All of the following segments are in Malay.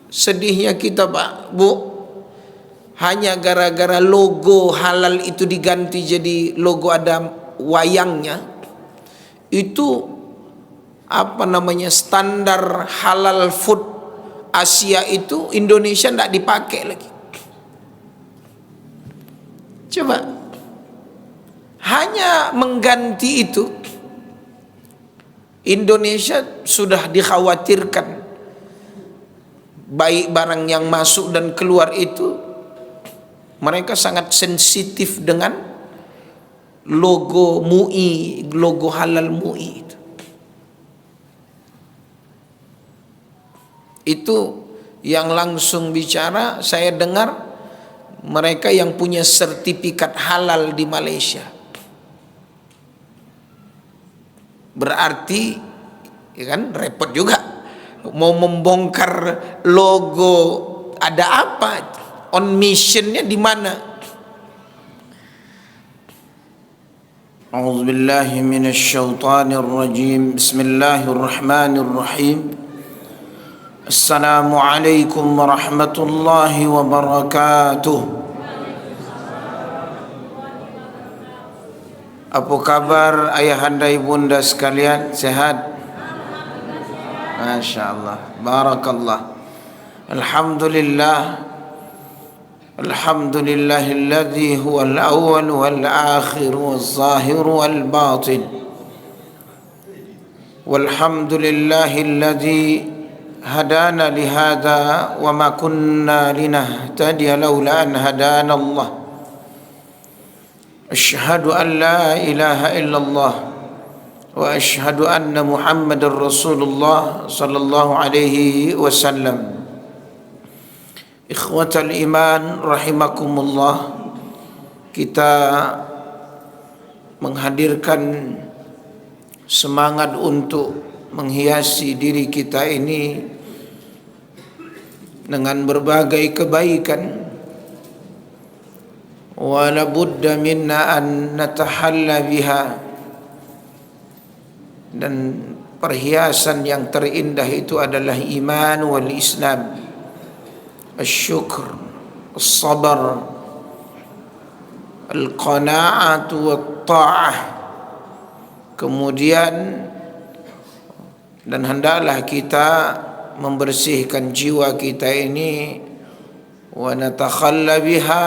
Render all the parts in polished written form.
Sedihnya kita Pak, Bu, hanya gara-gara logo halal itu diganti jadi logo ada wayangnya, itu standar halal food Asia itu Indonesia tidak dipakai lagi. Coba, hanya mengganti itu Indonesia sudah dikhawatirkan baik barang yang masuk dan keluar itu mereka sangat sensitif dengan logo MUI, logo halal MUI itu. Itu yang langsung bicara, saya dengar mereka yang punya sertifikat halal di Malaysia. Berarti ya kan repot juga mau membongkar logo, ada apa? On missionnya di mana? A'udzubillahi minasyaitonir rajim. Bismillahirrahmanirrahim. Assalamualaikum warahmatullahi wabarakatuh. Apa kabar ayahanda ibunda sekalian? Sehat? Masya Allah, barakallah. Alhamdulillah, alhamdulillahilladzi huwal awwal wal akhir wal zahir wal batin. Walhamdulillahilladzi hadana lihada wa ma kunna linahtadiya laula an hadana Allah. Asyhadu an la ilaha illallah wa asyhadu anna Muhammadar Rasulullah sallallahu alaihi wasallam. Ikhwatal iman rahimakumullah, kita menghadirkan semangat untuk menghiasi diri kita ini dengan berbagai kebaikan. Wala budda minna an natahalla biha, dan perhiasan yang terindah itu adalah iman wal Islam, asyukr, as-sabar, al-qana'atu wat ta'ah. Kemudian, dan hendaklah kita membersihkan jiwa kita ini, wa natakhalla biha,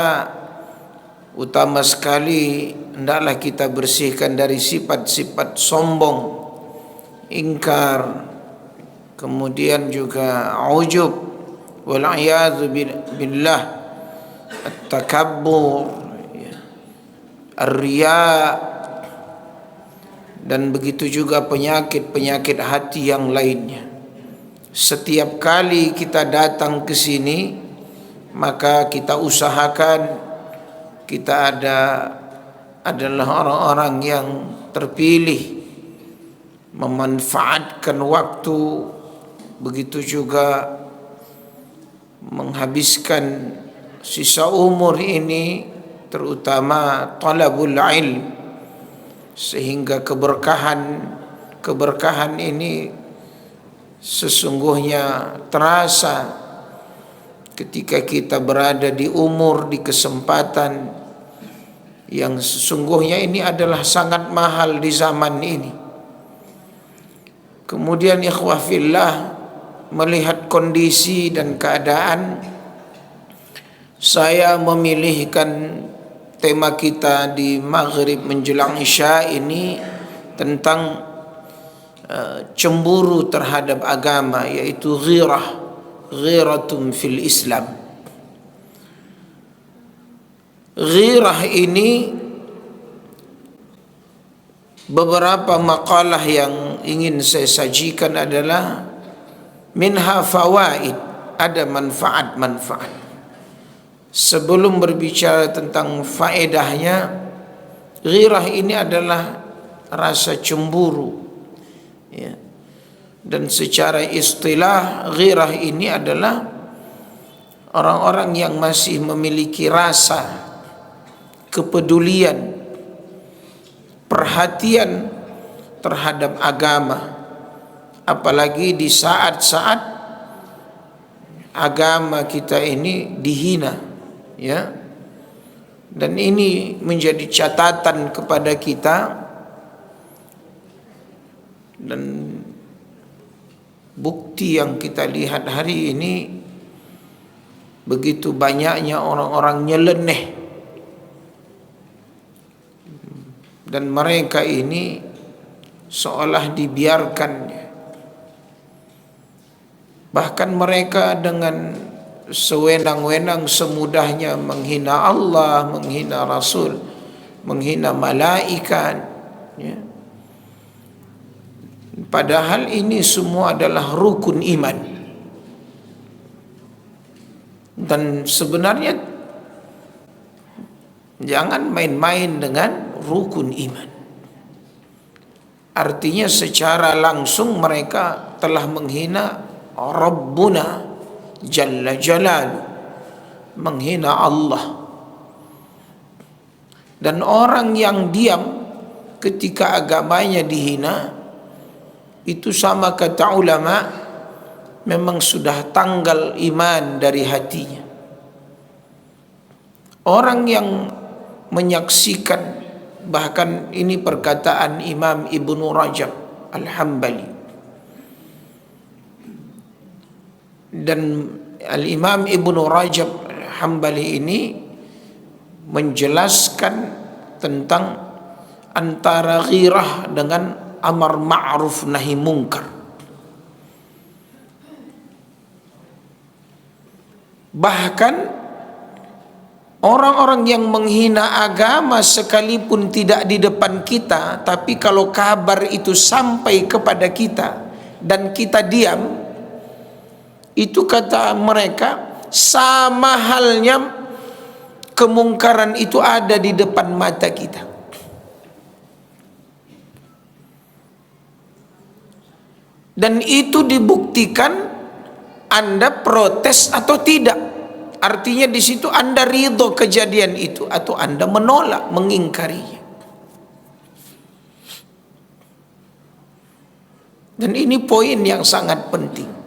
utama sekali hendaklah kita bersihkan dari sifat-sifat sombong, ingkar, kemudian juga ujub, wal'iyadzu billah, at-takabbur, ar-riya, dan begitu juga penyakit-penyakit hati yang lainnya. Setiap kali kita datang ke sini, maka kita usahakan kita adalah orang-orang yang terpilih, memanfaatkan waktu, begitu juga menghabiskan sisa umur ini terutama talabul ilm, sehingga keberkahan ini sesungguhnya terasa ketika kita berada di umur, di kesempatan yang sesungguhnya ini adalah sangat mahal di zaman ini. Kemudian ikhwah fillah, melihat kondisi dan keadaan, saya memilihkan tema kita di maghrib menjelang isya ini tentang cemburu terhadap agama, yaitu ghiratum fil Islam. Ghirah ini beberapa makalah yang ingin saya sajikan adalah minha fawaid, ada manfaat-manfaat. Sebelum berbicara tentang faedahnya, ghirah ini adalah rasa cemburu, ya. Dan secara istilah ghirah ini adalah orang-orang yang masih memiliki rasa kepedulian, perhatian terhadap agama, apalagi di saat-saat agama kita ini dihina, ya. Dan ini menjadi catatan kepada kita, dan bukti yang kita lihat hari ini, begitu banyaknya orang-orang nyeleneh, dan mereka ini seolah dibiarkan. Bahkan mereka dengan sewenang-wenang semudahnya menghina Allah, menghina Rasul, menghina malaikat, ya. Padahal ini semua adalah rukun iman. Dan sebenarnya jangan main-main dengan rukun iman. Artinya secara langsung mereka telah menghina Rabbuna Jalla Jalaluh, menghina Allah. Dan orang yang diam ketika agamanya dihina, itu sama kata ulama, memang sudah tanggal iman dari hatinya. Orang yang menyaksikan, bahkan ini perkataan Imam Ibnu Rajab Al-Hambali, dan Al-Imam Ibnu Rajab Al-Hambali ini menjelaskan tentang antara ghirah dengan amar ma'ruf nahi mungkar. Bahkan orang-orang yang menghina agama sekalipun tidak di depan kita, tapi kalau kabar itu sampai kepada kita dan kita diam, itu kata mereka sama halnya kemungkaran itu ada di depan mata kita. Dan itu dibuktikan Anda protes atau tidak. Artinya di situ Anda ridho kejadian itu atau Anda menolak, mengingkarinya. Dan ini poin yang sangat penting.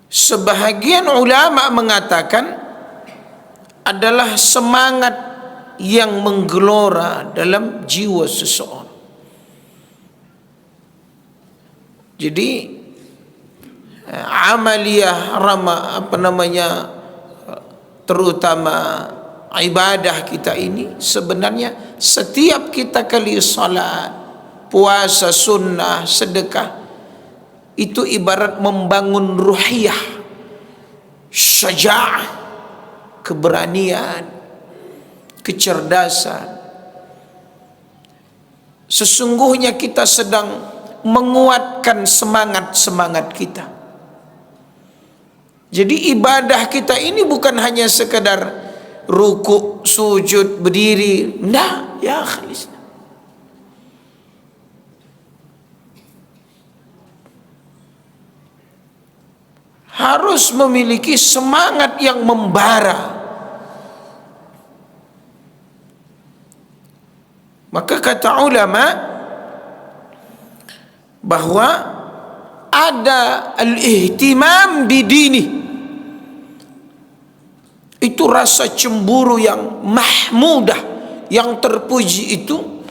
Sebahagian ulama mengatakan adalah semangat yang menggelora dalam jiwa seseorang. Jadi amaliyah terutama ibadah kita ini, sebenarnya setiap kita kali salat, puasa sunnah, sedekah, itu ibarat membangun ruhiyah, syaja'ah, keberanian, kecerdasan. Sesungguhnya kita sedang menguatkan semangat-semangat kita. Jadi ibadah kita ini bukan hanya sekedar ruku, sujud, berdiri. Nah, ya khalis. Harus memiliki semangat yang membara. Maka kata ulama bahwa ada al-ihtimam bidini, itu rasa cemburu yang mahmudah, yang terpuji, itu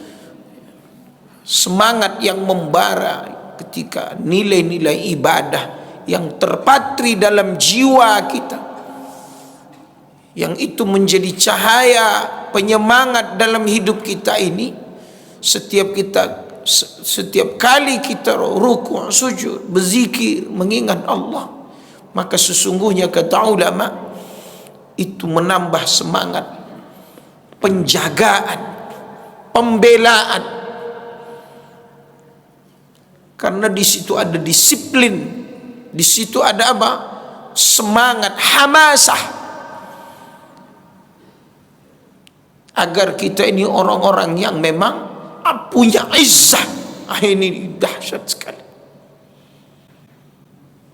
semangat yang membara ketika nilai-nilai ibadah yang terpatri dalam jiwa kita, yang itu menjadi cahaya penyemangat dalam hidup kita ini. Setiap kali kita ruku', sujud, berzikir, mengingat Allah, maka sesungguhnya kata ulama itu menambah semangat, penjagaan, pembelaan. Karena di situ ada disiplin, di situ ada apa? Semangat, hamasah, agar kita ini orang-orang yang memang punya izzah. Ini dahsyat sekali.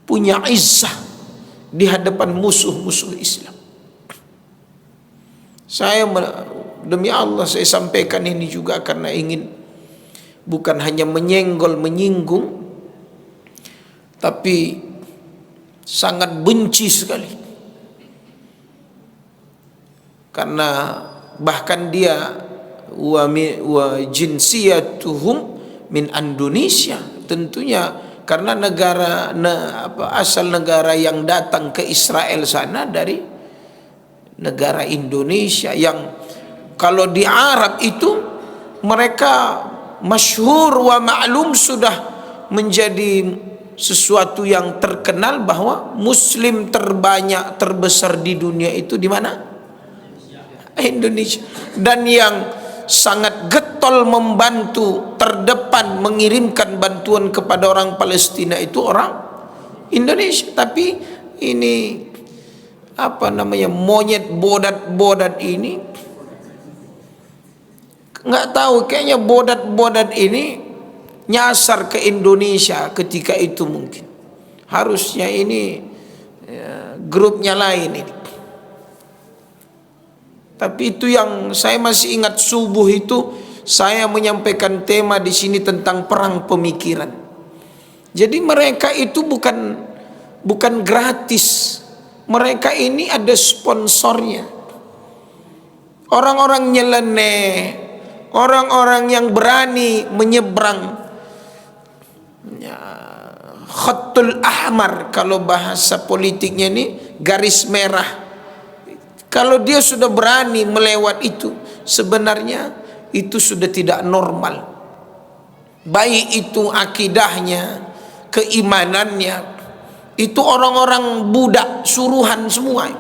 Punya izzah di hadapan musuh-musuh Islam. Demi Allah saya sampaikan ini juga karena ingin bukan hanya menyenggol, menyinggung, tapi sangat benci sekali, karena bahkan dia wa jinsiyatuhum min Indonesia, tentunya karena asal negara yang datang ke Israel sana dari negara Indonesia, yang kalau di Arab itu mereka masyhur wa ma'lum, sudah menjadi sesuatu yang terkenal bahwa muslim terbanyak terbesar di dunia itu di mana? Indonesia. Dan yang sangat getol membantu terdepan mengirimkan bantuan kepada orang Palestina itu orang Indonesia. Tapi ini monyet bodat ini, nggak tahu, kayaknya bodat ini nyasar ke Indonesia ketika itu. Mungkin harusnya ini grupnya lain ini. Tapi itu yang saya masih ingat, subuh itu saya menyampaikan tema di sini tentang perang pemikiran. Jadi mereka itu bukan gratis. Mereka ini ada sponsornya. Orang-orang nyeleneh, orang-orang yang berani menyeberang khatul ahmar, kalau bahasa politiknya ini garis merah. Kalau dia sudah berani melewat itu, sebenarnya itu sudah tidak normal. Baik itu akidahnya, keimanannya, itu orang-orang budak suruhan semua.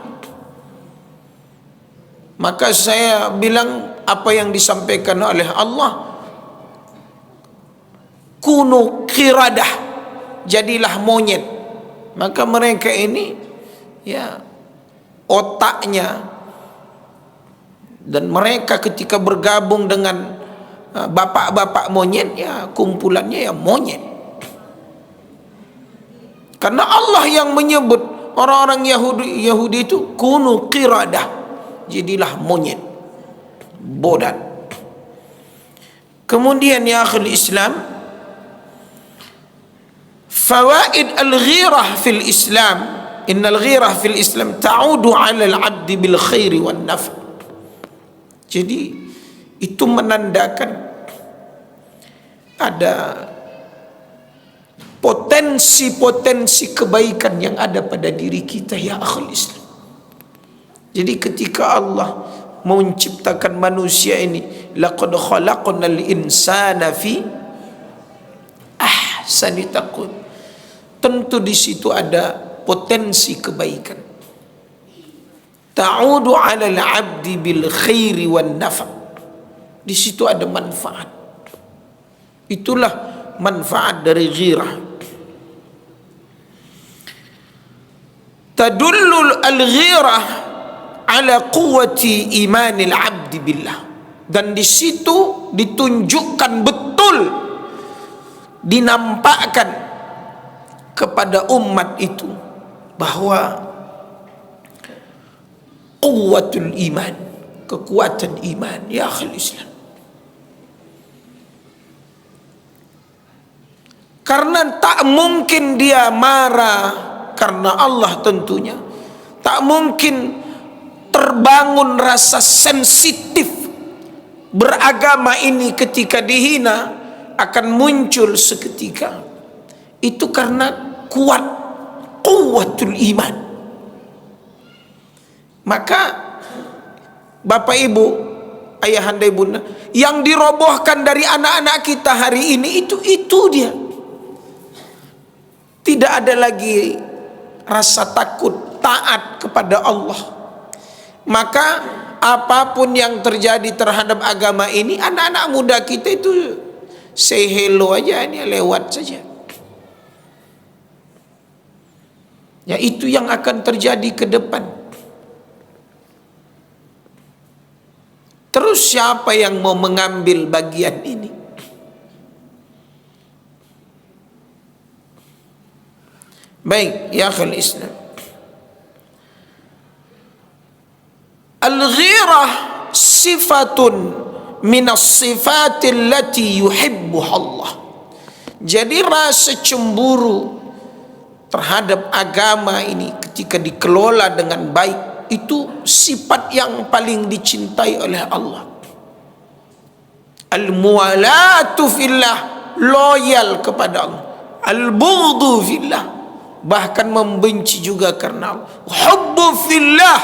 Maka saya bilang apa yang disampaikan oleh Allah, kunu qiradah, jadilah monyet. Maka mereka ini otaknya, dan mereka ketika bergabung dengan bapak-bapak monyet, kumpulannya monyet. Karena Allah yang menyebut orang-orang Yahudi itu kunu qiradah, jadilah monyet, bodat. Kemudian ya akhul Islam, fawaid al-ghirah fil Islam, innal ghirah fil Islam ta'udu 'ala al-'abdi bil khairi wan naf'. Jadi itu menandakan ada potensi-potensi kebaikan yang ada pada diri kita ya akhul Islam. Jadi ketika Allah menciptakan manusia ini, laqad khalaqnal insana fi ahsani taqwim, tentu di situ ada potensi kebaikan. Ta'udu 'ala al-'abdi bil khairi wan nafa'. Di situ ada manfaat. Itulah manfaat dari ghirah. Tadullu al-ghirah 'ala quwwati imanil 'abdi billah. Dan di situ ditunjukkan betul, dinampakkan kepada umat itu bahwa quwwatul iman, kekuatan iman ya akhul Islam. Karena tak mungkin dia marah karena Allah, tentunya tak mungkin terbangun rasa sensitif beragama ini ketika dihina, akan muncul seketika. Itu karena kuat, quwwatul iman. Maka Bapak Ibu, ayahanda ibunda, yang dirobohkan dari anak-anak kita hari ini itu dia. Tidak ada lagi rasa takut, taat kepada Allah. Maka apapun yang terjadi terhadap agama ini, anak-anak muda kita itu say hello aja, ini lewat saja. Ya, itu yang akan terjadi ke depan. Terus siapa yang mau mengambil bagian ini? Baik, ya akhul Islam. Al-ghirah sifatun minas sifatil lati yuhibbuha Allah. Jadi rasa cemburu terhadap agama ini ketika dikelola dengan baik, itu sifat yang paling dicintai oleh Allah. Al-muwalatu fillah, loyal kepada Allah. Al-bughdhu fillah, bahkan membenci juga karena Allah. Hubbu fillah,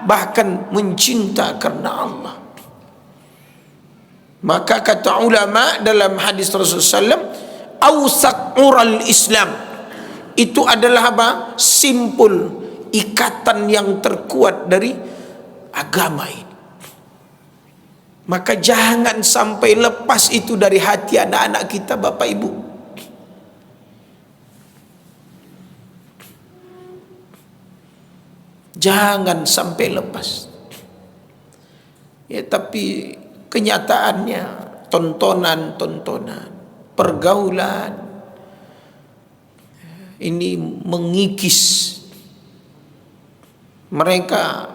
bahkan mencinta karena Allah. Maka kata ulama dalam hadis Rasulullah SAW, awsaq ural Islam, itu adalah apa? Simpul, ikatan yang terkuat dari agama ini. Maka jangan sampai lepas itu dari hati anak-anak kita, Bapak Ibu. Jangan sampai lepas. Ya, tapi kenyataannya tontonan-tontonan, pergaulan ini mengikis mereka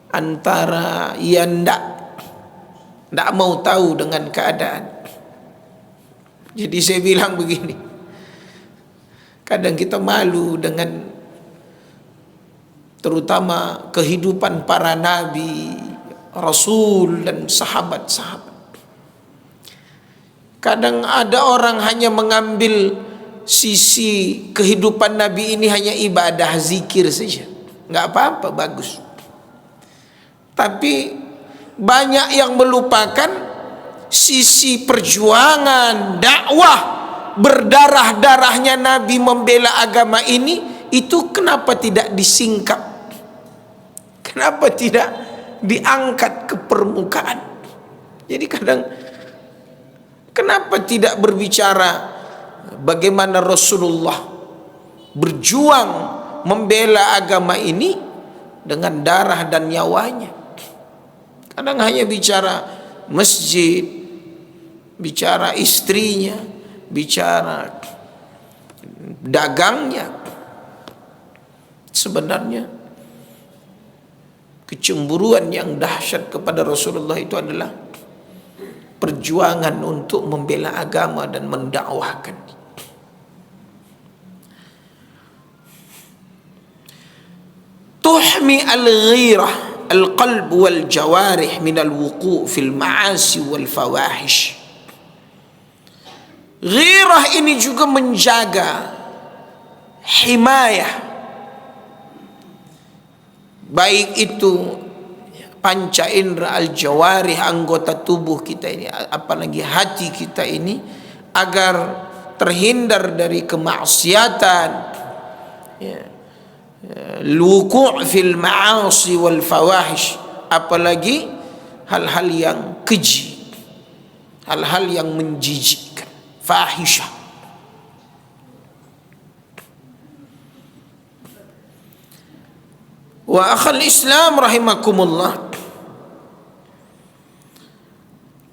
antara yang ndak mau tahu dengan keadaan. Jadi saya bilang begini, kadang kita malu dengan terutama kehidupan para nabi, rasul dan sahabat-sahabat. Kadang ada orang hanya mengambil sisi kehidupan nabi ini hanya ibadah zikir saja, nggak apa-apa, bagus. Tapi banyak yang melupakan sisi perjuangan dakwah berdarah-darahnya nabi membela agama ini. Itu kenapa tidak disingkap? Kenapa tidak diangkat ke permukaan? Jadi kadang kenapa tidak berbicara bagaimana Rasulullah berjuang membela agama ini dengan darah dan nyawanya? Kadang hanya bicara masjid, bicara istrinya, bicara dagangnya. Sebenarnya kecemburuan yang dahsyat kepada Rasulullah itu adalah perjuangan untuk membela agama dan mendakwahkan. Tuhmi al-ghirah al-qalb wal jawarih min al-wuqu' fil ma'asi wal fawahish. Ghirah ini juga menjaga himayah, baik itu panca indera al-jawarih, anggota tubuh kita ini, apalagi hati kita ini, agar terhindar dari kemaksiatan, ya, luku' fil ma'asi wal fawahish, apalagi hal-hal yang keji, hal-hal yang menjijikkan, fahisyah. Wa akhal Islam rahimakumullah,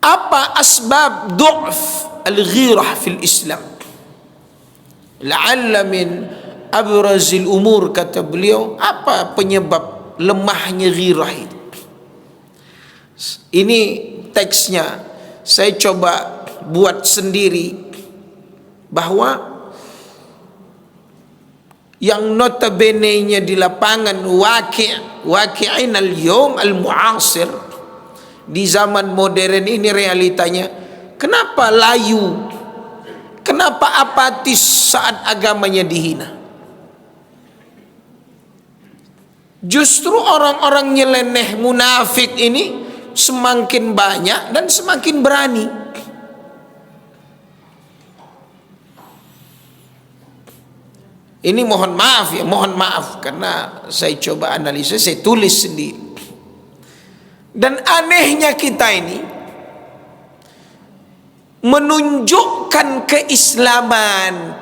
apa asbab du'f al-ghirah fil Islam? La'alla min abrazil umur, kata beliau, apa penyebab lemahnya ghirah itu? Ini teksnya saya coba buat sendiri, bahwa yang notabene-nya di lapangan waqi'in al-yawm al-mu'asir, di zaman modern ini realitanya, kenapa layu, kenapa apatis saat agamanya dihina? Justru orang-orang nyeleneh munafik ini semakin banyak dan semakin berani. Ini mohon maaf karena saya coba analisa, saya tulis sendiri. Dan anehnya kita ini menunjukkan keislaman,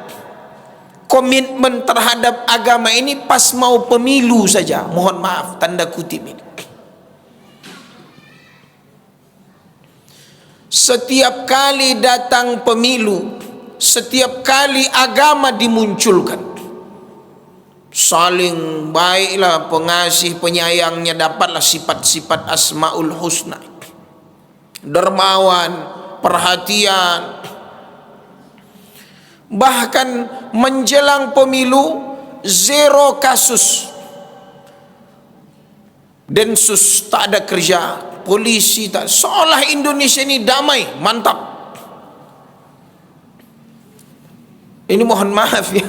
komitmen terhadap agama ini pas mau pemilu saja. Mohon maaf, tanda kutip ini. Setiap kali datang pemilu, setiap kali agama dimunculkan, saling baiklah, pengasih penyayangnya, dapatlah sifat-sifat asmaul husna, dermawan, perhatian. Bahkan menjelang pemilu zero kasus. Densus tak ada kerja, polisi tak, seolah Indonesia ini damai, mantap. Ini mohon maaf ya,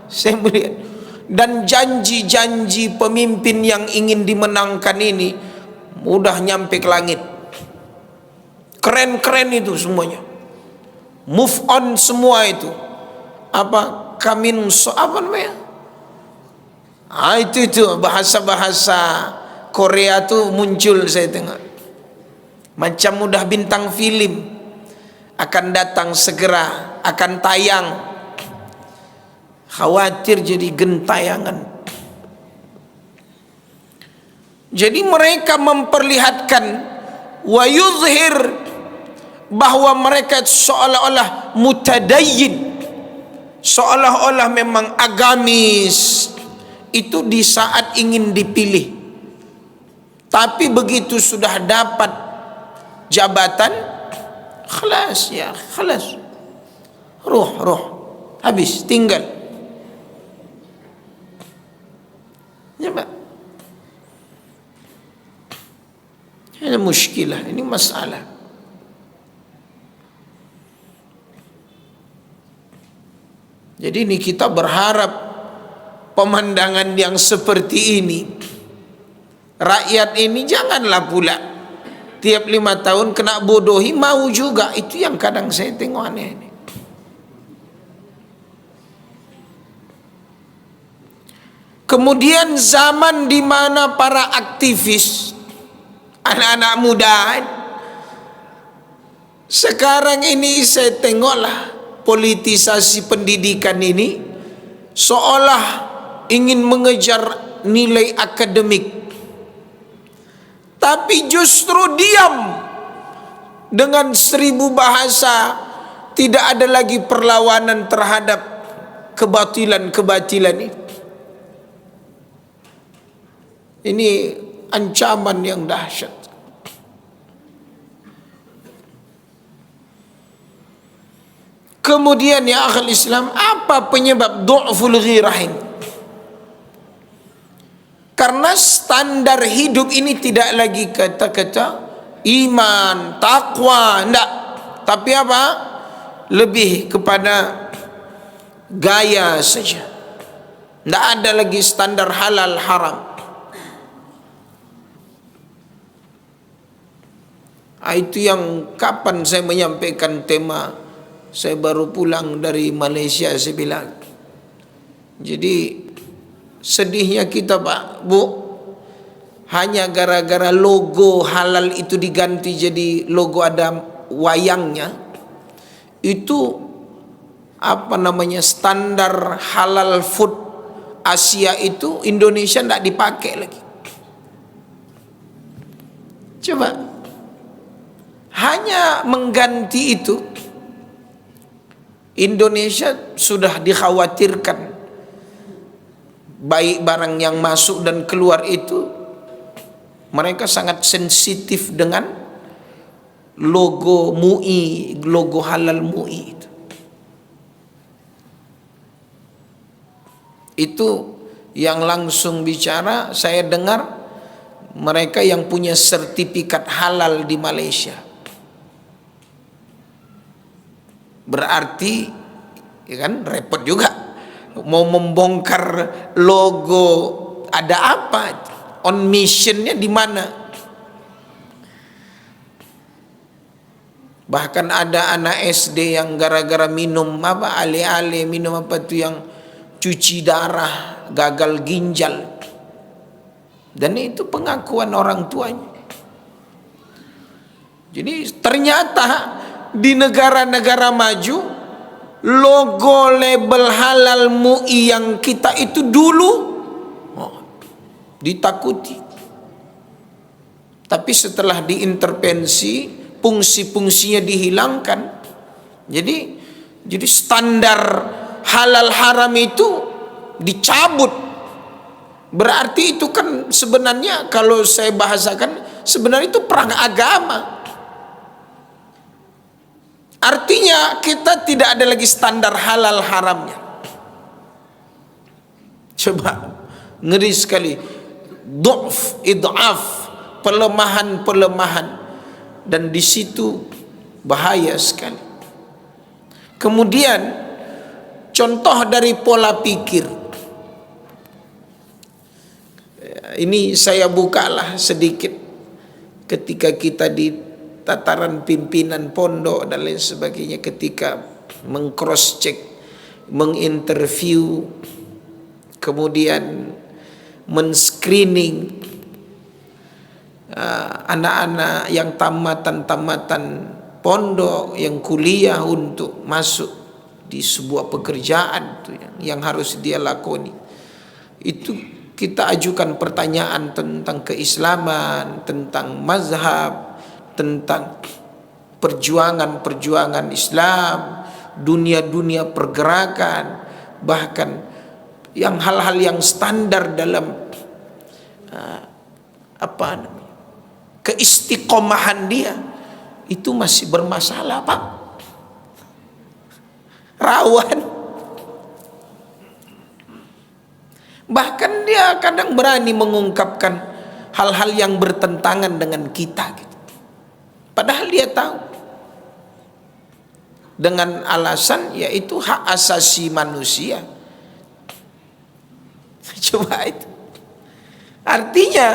saya melihat, dan janji-janji pemimpin yang ingin dimenangkan ini mudah nyampe ke langit. Keren-keren itu semuanya, move on semua itu. Apa apa namanya? Itu bahasa-bahasa Korea tuh muncul, saya tengok macam udah bintang film, akan datang segera, akan tayang. Khawatir jadi gentayangan. Jadi mereka memperlihatkan wa yuzhir, bahwa mereka seolah-olah mutadayyin, seolah-olah memang agamis itu di saat ingin dipilih. Tapi begitu sudah dapat jabatan, khalas ya, khalas. Ruh habis, tinggal. Coba. Ini muskilah, ini masalah. Jadi ini kita berharap pemandangan yang seperti ini, rakyat ini janganlah pula tiap 5 tahun kena bodohi mau juga. Itu yang kadang saya tengok aneh ini. Kemudian zaman di mana para aktivis, anak-anak muda, sekarang ini saya tengoklah politisasi pendidikan ini seolah ingin mengejar nilai akademik, tapi justru diam dengan 1000 bahasa. Tidak ada lagi perlawanan terhadap kebatilan-kebatilan ini. Ini ancaman yang dahsyat. Kemudian ya akhul Islam, apa penyebab du'ful ghirah ini? Karena standar hidup ini tidak lagi kata-kata iman, takwa, enggak. Tapi apa? Lebih kepada gaya saja. Enggak ada lagi standar halal haram. Itu yang kapan saya menyampaikan tema, saya baru pulang dari Malaysia, saya bilang, jadi sedihnya kita Pak, Bu, hanya gara-gara logo halal itu diganti jadi logo ada wayangnya, itu apa namanya, standar halal food Asia itu Indonesia tidak dipakai lagi. Coba, hanya mengganti itu, Indonesia sudah dikhawatirkan baik barang yang masuk dan keluar itu mereka sangat sensitif dengan logo MUI, logo halal MUI itu. Itu yang langsung bicara, saya dengar mereka yang punya sertifikat halal di Malaysia. Berarti ya kan repot juga mau membongkar logo, ada apa, on missionnya di mana. Bahkan ada anak SD yang gara-gara minum apa, ale-ale minum apa itu yang cuci darah, gagal ginjal, dan itu pengakuan orang tuanya. Jadi ternyata di negara-negara maju, logo label halal MUI yang kita itu dulu ditakuti. Tapi setelah diintervensi, fungsi-fungsinya dihilangkan. Jadi standar halal haram itu dicabut. Berarti itu kan sebenarnya kalau saya bahasakan, sebenarnya itu perang agama. Artinya kita tidak ada lagi standar halal haramnya. Coba, ngeri sekali. Id'af, pelemahan. Dan di situ bahaya sekali. Kemudian contoh dari pola pikir. Ini saya bukalah sedikit ketika kita di tataran pimpinan pondok dan lain sebagainya, ketika meng-cross check, menginterview, kemudian men-screening anak-anak yang tamatan pondok, yang kuliah untuk masuk di sebuah pekerjaan yang harus dia lakoni. Itu kita ajukan pertanyaan tentang keislaman, tentang mazhab, tentang perjuangan Islam, dunia pergerakan, bahkan yang hal-hal yang standar dalam keistiqomahan dia, itu masih bermasalah, Pak. Rawan. Bahkan dia kadang berani mengungkapkan hal-hal yang bertentangan dengan kita gitu. Padahal dia tahu, dengan alasan yaitu hak asasi manusia. Coba itu. Artinya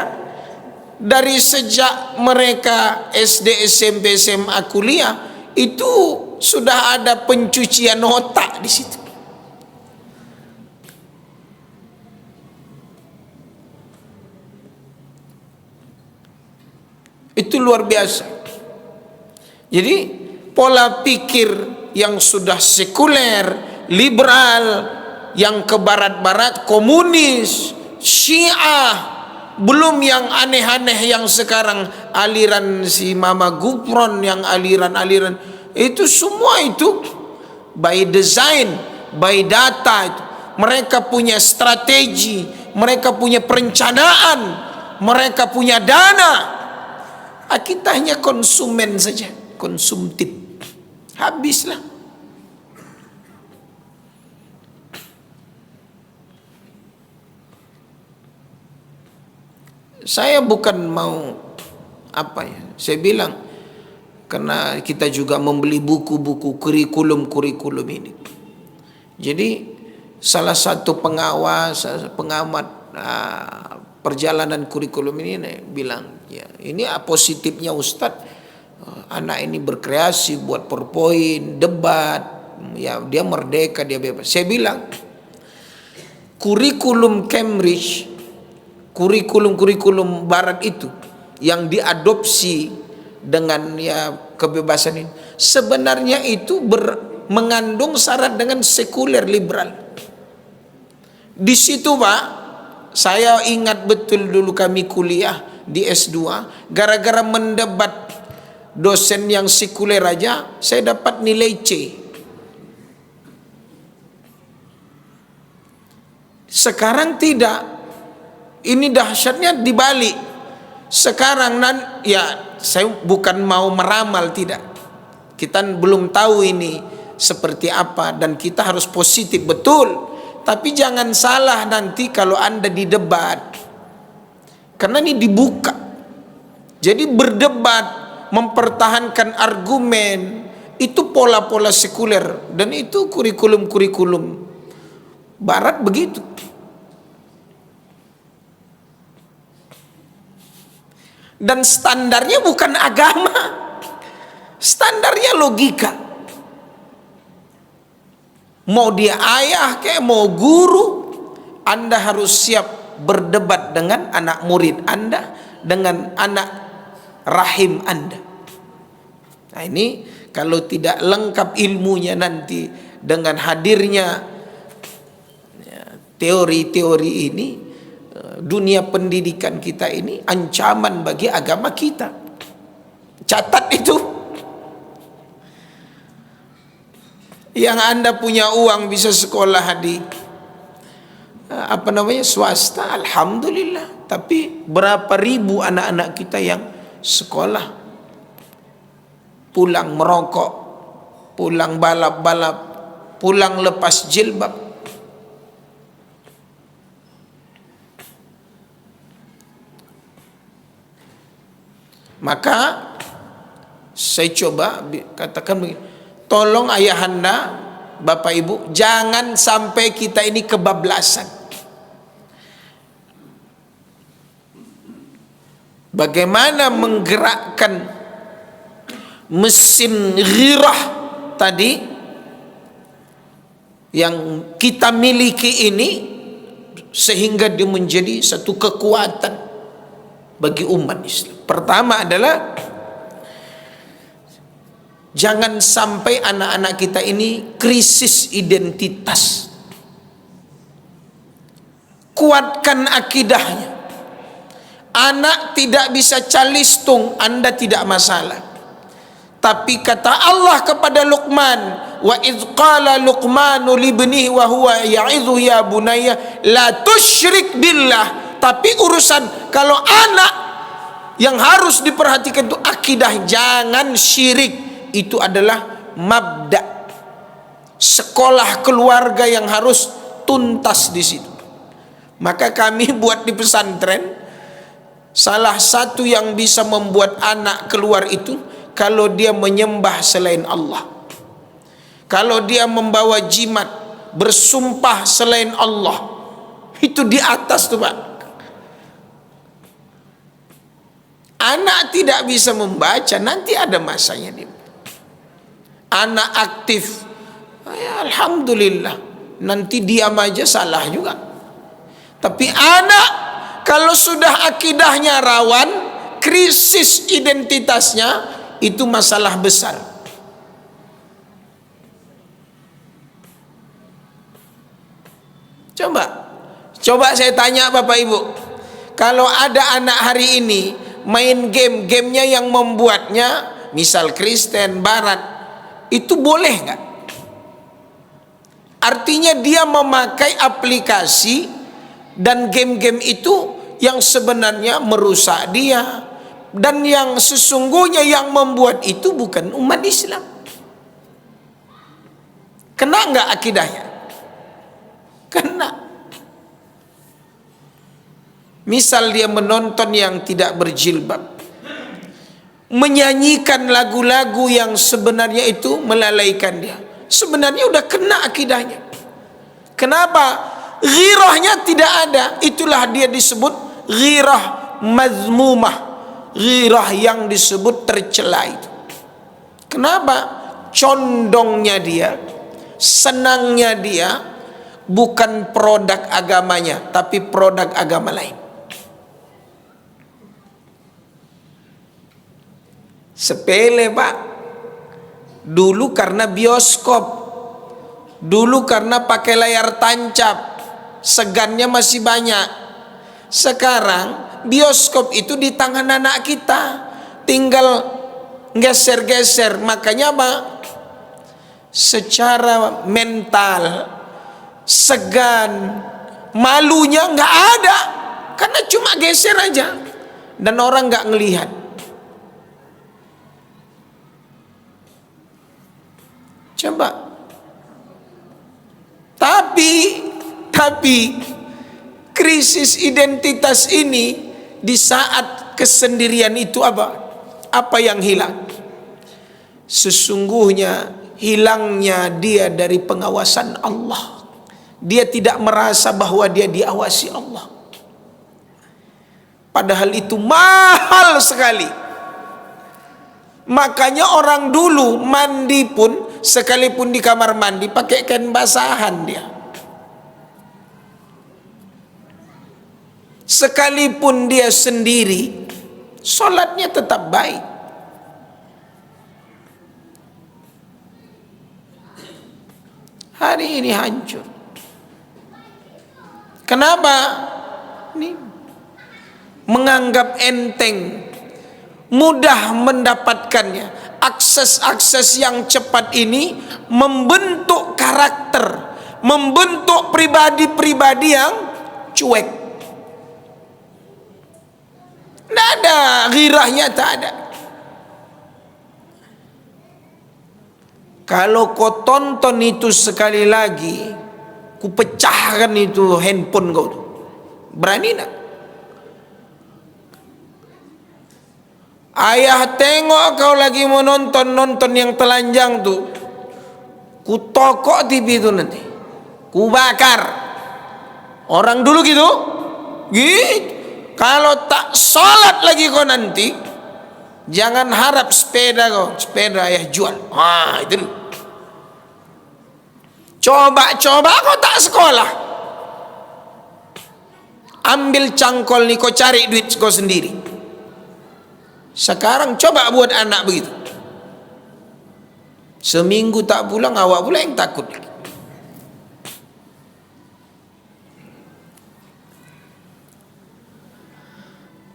dari sejak mereka SD, SMP, SMA, kuliah, itu sudah ada pencucian otak di situ. Itu luar biasa. Jadi pola pikir yang sudah sekuler, liberal, yang ke barat-barat, komunis, Syiah, belum yang aneh-aneh yang sekarang aliran si Mama Gupron, yang aliran-aliran itu, semua itu by design, by data itu. Mereka punya strategi, mereka punya perencanaan, mereka punya dana. Kita hanya konsumen saja, konsumtif. Habislah. Saya bukan mau saya bilang, karena kita juga membeli buku-buku kurikulum ini. Jadi salah satu pengamat perjalanan kurikulum ini bilang, ya ini positifnya Ustadz, anak ini berkreasi, buat PowerPoint, debat, ya dia merdeka, dia bebas. Saya bilang, kurikulum Cambridge, kurikulum barat itu yang diadopsi dengan ya kebebasan ini, sebenarnya itu mengandung syarat dengan sekuler liberal. Di situ, Pak, saya ingat betul dulu kami kuliah di S2, gara-gara mendebat dosen yang sekuler aja, saya dapat nilai C. Sekarang tidak. Ini dahsyatnya dibalik. Sekarang ya saya bukan mau meramal, tidak. Kita belum tahu ini seperti apa, dan kita harus positif betul. Tapi jangan salah nanti kalau Anda didebat, karena ini dibuka. Jadi berdebat, mempertahankan argumen, itu pola-pola sekuler, dan itu kurikulum barat begitu. Dan standarnya bukan agama, standarnya logika. Mau dia ayah kayak mau guru, Anda harus siap berdebat dengan anak murid Anda, dengan anak rahim Anda. Nah ini kalau tidak lengkap ilmunya nanti dengan hadirnya teori-teori ini, dunia pendidikan kita ini ancaman bagi agama kita. Catat itu. Yang Anda punya uang bisa sekolah di swasta, alhamdulillah. Tapi berapa ribu anak-anak kita yang sekolah pulang merokok, pulang balap-balap, pulang lepas jilbab. Maka saya coba katakan begini, tolong ayahanda, bapak ibu, jangan sampai kita ini kebablasan. Bagaimana menggerakkan mesin ghirah tadi yang kita miliki ini sehingga dia menjadi satu kekuatan bagi umat Islam. Pertama adalah jangan sampai anak-anak kita ini krisis identitas. Kuatkan akidahnya. Anak tidak bisa calistung, Anda tidak masalah. Tapi kata Allah kepada Luqman, wa idz qala Luqmanu libnihi wa huwa ya'idhu ya bunayya la tusyrik billah. Tapi urusan kalau anak yang harus diperhatikan itu akidah, jangan syirik. Itu adalah mabda sekolah keluarga yang harus tuntas di situ. Maka kami buat di pesantren, salah satu yang bisa membuat anak keluar itu kalau dia menyembah selain Allah, kalau dia membawa jimat, bersumpah selain Allah, itu di atas tuh Pak. Anak tidak bisa membaca, nanti ada masanya dia. Anak aktif, ya alhamdulillah, nanti diam aja salah juga. Tapi anak kalau sudah akidahnya rawan, krisis identitasnya, itu masalah besar. Coba saya tanya Bapak Ibu, kalau ada anak hari ini main gamenya yang membuatnya misal Kristen Barat, itu boleh nggak? Artinya dia memakai aplikasi dan game-game itu yang sebenarnya merusak dia, dan yang sesungguhnya yang membuat itu bukan umat Islam. Kena nggak akidahnya? Kena. Misal dia menonton yang tidak berjilbab, menyanyikan lagu-lagu yang sebenarnya itu melalaikan dia, sebenarnya udah kena akidahnya. Kenapa? Ghirahnya tidak ada. Itulah dia disebut ghirah mazmumah, ghirah yang disebut tercela itu. Kenapa? Condongnya dia, senangnya dia bukan produk agamanya, tapi produk agama lain. Sepele Pak. Dulu karena bioskop, dulu karena pakai layar tancap, segannya masih banyak. Sekarang bioskop itu di tangan anak kita, tinggal geser-geser. Makanya apa? Secara mental segan, malunya nggak ada, karena cuma geser aja dan orang nggak ngelihat. Coba. Tapi krisis identitas ini di saat kesendirian itu apa yang hilang? Sesungguhnya hilangnya dia dari pengawasan Allah. Dia tidak merasa bahwa dia diawasi Allah. Padahal itu mahal sekali. Makanya orang dulu mandi pun, sekalipun di kamar mandi pakai kain basahan dia. Sekalipun dia sendiri, sholatnya tetap baik. Hari ini hancur. Kenapa? Ini menganggap enteng, mudah mendapatkannya. Akses-akses yang cepat ini membentuk karakter, membentuk pribadi-pribadi yang cuek. Tidak ada ghirahnya, tak ada. Kalau kau tonton itu sekali lagi, ku pecahkan itu handphone kau tuh. Berani nak? Ayah tengok kau lagi mau nonton yang telanjang tuh, ku tokok TV itu nanti, ku bakar. Orang dulu gitu. Kalau tak sholat lagi kau nanti, jangan harap sepeda ayah jual. Itu. Coba kau tak sekolah, ambil cangkol nih, kau cari duit kau sendiri. Sekarang coba buat anak begitu, seminggu tak pulang, awak pula yang takut.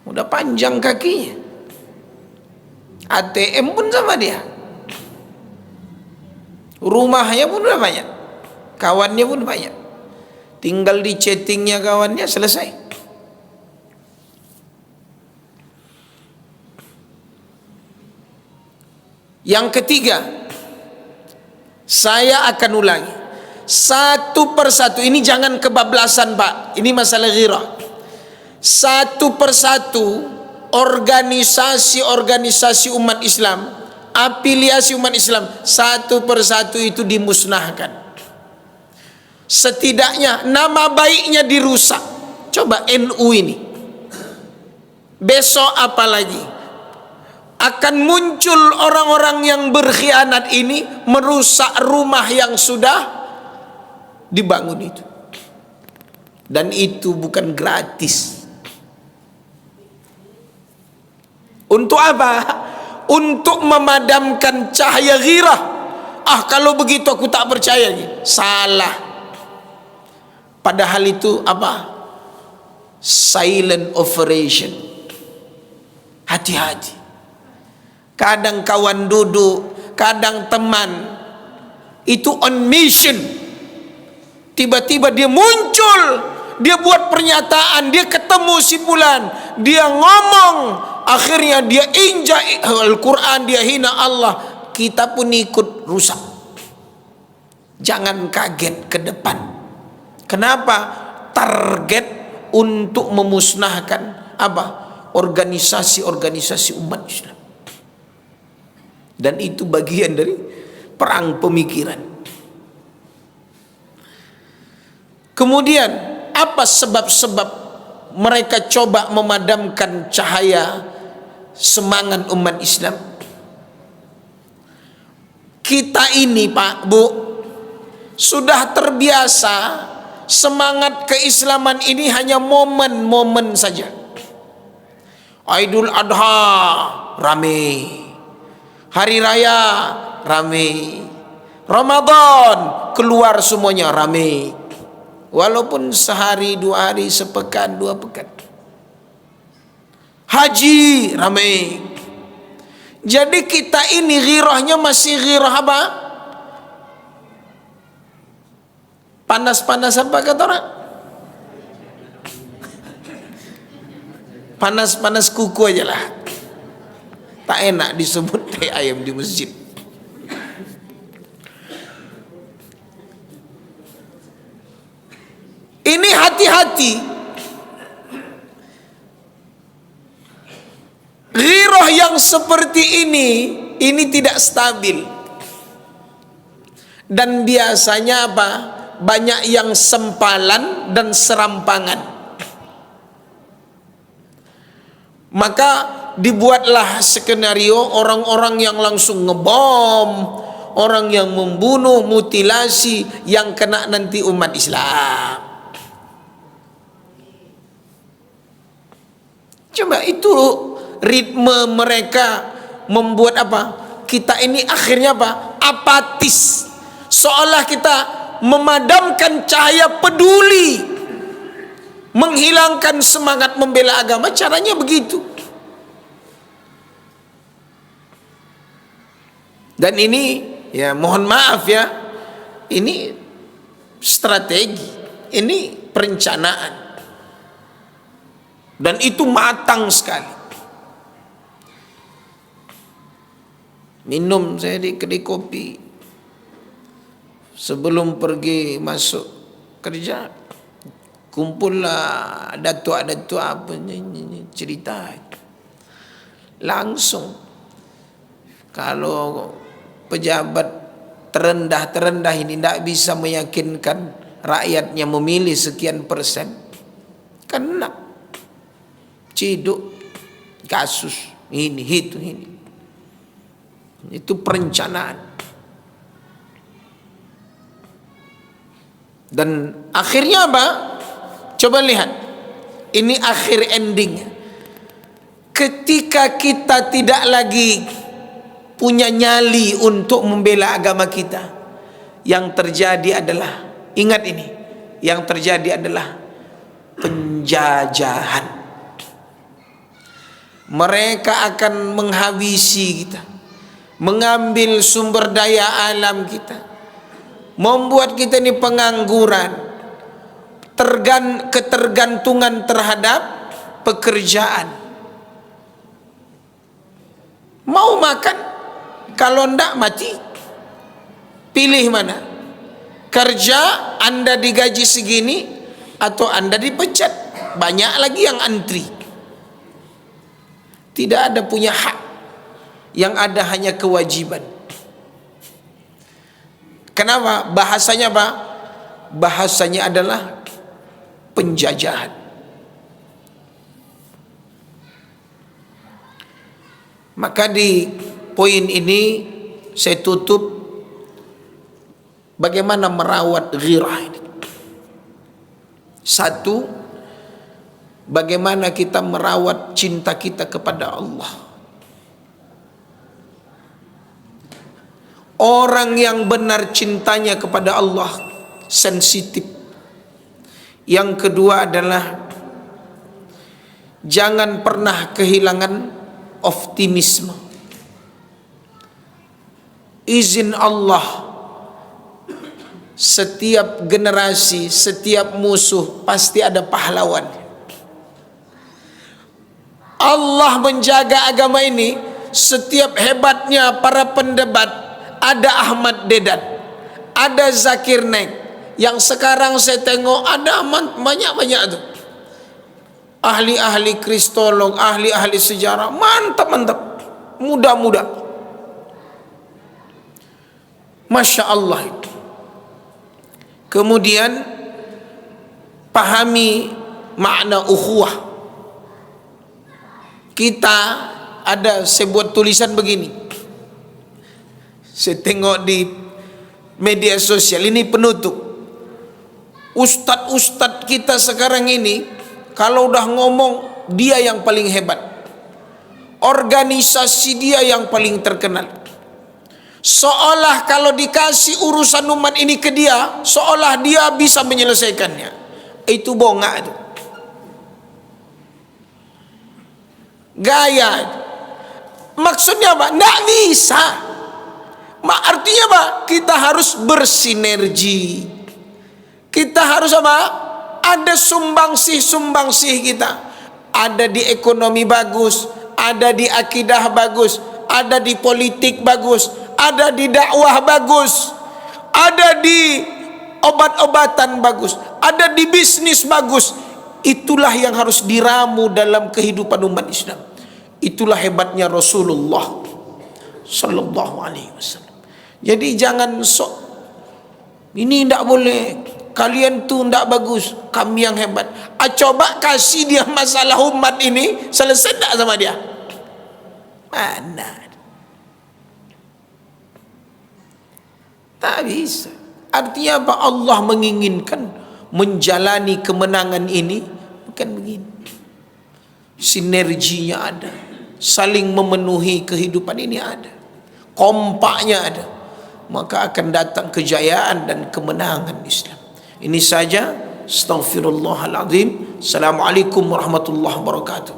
Udah panjang kakinya, ATM pun sama dia, rumahnya pun udah banyak, kawannya pun banyak, tinggal di chattingnya kawannya, selesai. Yang ketiga, saya akan ulangi satu persatu. Ini jangan kebablasan Pak, ini masalah ghirah. Satu persatu organisasi umat Islam, afiliasi umat Islam, satu persatu itu dimusnahkan. Setidaknya nama baiknya dirusak. Coba NU ini, besok apalagi akan muncul orang-orang yang berkhianat ini, merusak rumah yang sudah dibangun itu. Dan itu bukan gratis. Untuk apa? Untuk memadamkan cahaya ghirah. Kalau begitu aku tak percaya. Salah. Padahal itu apa? Silent operation. Hati-hati. Kadang kawan duduk, kadang teman, itu on mission. Tiba-tiba dia muncul, dia buat pernyataan, dia ketemu si fulan, dia ngomong, akhirnya dia injak Al-Quran, dia hina Allah, kita pun ikut rusak. Jangan kaget ke depan. Kenapa? Target untuk memusnahkan apa? Organisasi-organisasi umat Islam. Dan itu bagian dari perang pemikiran. Kemudian apa sebab-sebab mereka coba memadamkan cahaya semangat umat Islam? Kita ini Pak, Bu, sudah terbiasa semangat keislaman ini hanya momen-momen saja. Idul Adha rame, hari raya rame, Ramadan keluar semuanya rame, walaupun sehari, 2 hari, sepekan, 2 pekan. Haji rame. Jadi kita ini ghirahnya masih ghirah apa? Panas-panas apa kata orang? Panas-panas kuku aja lah. Tak enak disebut teh ayam di masjid. Ini hati-hati. Ghirah yang seperti ini tidak stabil. Dan biasanya apa? Banyak yang sempalan dan serampangan. Maka dibuatlah skenario orang-orang yang langsung ngebom, orang yang membunuh, mutilasi, yang kena nanti umat Islam. Coba itu ritme mereka membuat apa? Kita ini akhirnya apa? Apatis. Seolah kita memadamkan cahaya peduli, menghilangkan semangat membela agama. Caranya begitu. Dan ini ya mohon maaf ya, ini strategi, ini perencanaan, dan itu matang sekali. Minum saya di kedai kopi, sebelum pergi masuk kerja, kumpullah datuk-datuk apa cerita langsung. Kalau pejabat terendah ini tidak bisa meyakinkan rakyatnya memilih sekian persen, kena ciduk kasus ini itu ini. Itu perencanaan. Dan akhirnya apa? Coba lihat, ini akhir endingnya. Ketika kita tidak lagi punya nyali untuk membela agama kita, yang terjadi adalah, ingat ini, yang terjadi adalah penjajahan. Mereka akan menghabisi kita, mengambil sumber daya alam kita, membuat kita ini pengangguran, ketergantungan terhadap pekerjaan. Mau makan, kalau ndak mati. Pilih mana? Kerja Anda digaji segini atau Anda dipecat. Banyak lagi yang antri. Tidak ada punya hak, yang ada hanya kewajiban. Kenapa? Bahasanya apa? Bahasanya adalah penjajahan. Maka di poin ini saya tutup bagaimana merawat ghirah ini. Satu, bagaimana kita merawat cinta kita kepada Allah. Orang yang benar cintanya kepada Allah sensitif. Yang kedua adalah jangan pernah kehilangan optimisme. Izin Allah, setiap generasi, setiap musuh pasti ada pahlawan. Allah menjaga agama ini. Setiap hebatnya para pendebat, ada Ahmad Dedan, ada Zakir Naik. Yang sekarang saya tengok ada banyak-banyak tuh, ahli-ahli kristolog, ahli-ahli sejarah, mantap-mantap, muda-muda, Masya Allah itu. Kemudian pahami makna ukhuwah. Kita ada, saya buat tulisan begini, saya tengok di media sosial, ini penutup. Ustadz-ustadz kita sekarang ini kalau udah ngomong, dia yang paling hebat, organisasi dia yang paling terkenal. Seolah kalau dikasih urusan umat ini ke dia, seolah dia bisa menyelesaikannya. Itu bongak itu, gaya itu. Maksudnya apa? Nggak bisa. Artinya apa? Kita harus bersinergi. Kita harus apa? Ada sumbangsih kita. Ada di ekonomi bagus, ada di akidah bagus, ada di politik bagus, ada di dakwah bagus, ada di obat-obatan bagus, ada di bisnis bagus. Itulah yang harus diramu dalam kehidupan umat Islam. Itulah hebatnya Rasulullah Sallallahu Alaihi Wasallam. Jadi jangan sok, ini tidak boleh, kalian tuh tidak bagus, kami yang hebat. Coba kasih dia masalah umat ini, selesai tak sama dia? Mana? Tak bisa. Artinya apa? Allah menginginkan menjalani kemenangan ini bukan begini. Sinerginya ada, saling memenuhi kehidupan ini ada, kompaknya ada, maka akan datang kejayaan dan kemenangan Islam. Ini saja. Astaghfirullahaladzim. Assalamualaikum warahmatullahi wabarakatuh.